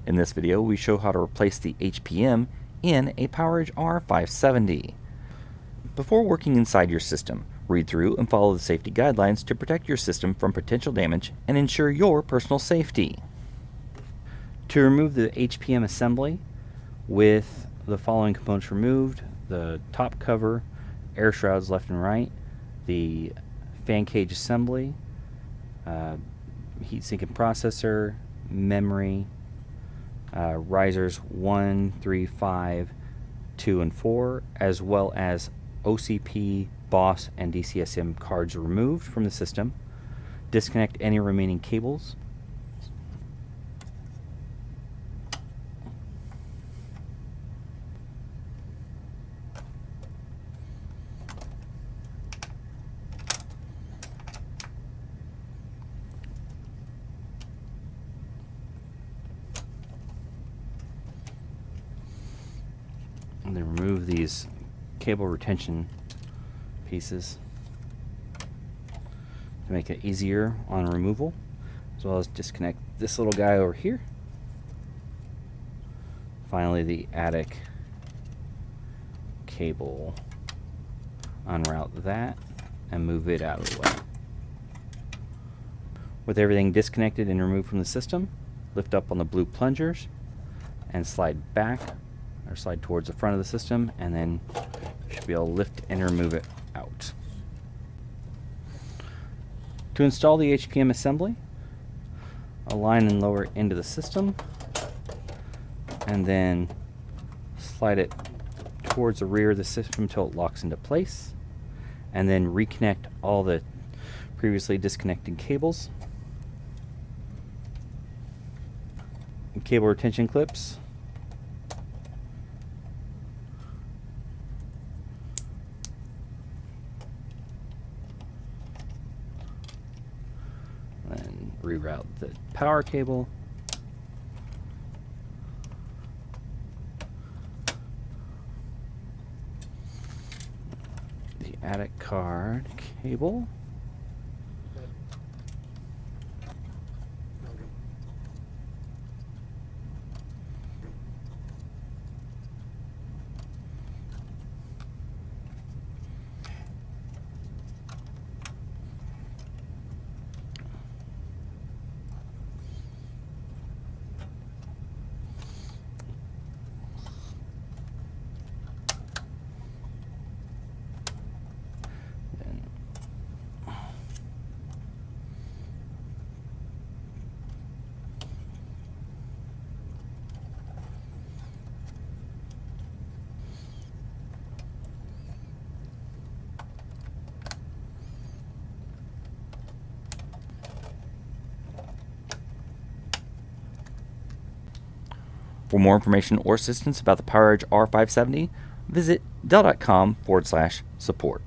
In this video, we show how to replace the HPM in a PowerEdge R570. Before working inside your system, read through and follow the safety guidelines to protect your system from potential damage and ensure your personal safety. To remove the HPM assembly with the following components removed: the top cover, air shrouds left and right, the fan cage assembly, heatsink and processor, memory, risers 1, 3, 5, 2, and 4, as well as OCP, BOSS, and DCSM cards removed from the system. Disconnect any remaining cables. And then remove these cable retention pieces to make it easier on removal, as well as disconnect this little guy over here. Finally, the attic cable, unroute that and move it out of the way. With everything disconnected and removed from the system, lift up on the blue plungers and slide back or slide towards the front of the system, and then you should be able to lift and remove it out. To install the HPM assembly, align and lower it into the system, and then slide it towards the rear of the system until it locks into place, and then reconnect all the previously disconnected cables. Cable retention clips. Then reroute the power cable. The attic card cable. For more information or assistance about the PowerEdge R570, visit dell.com/support.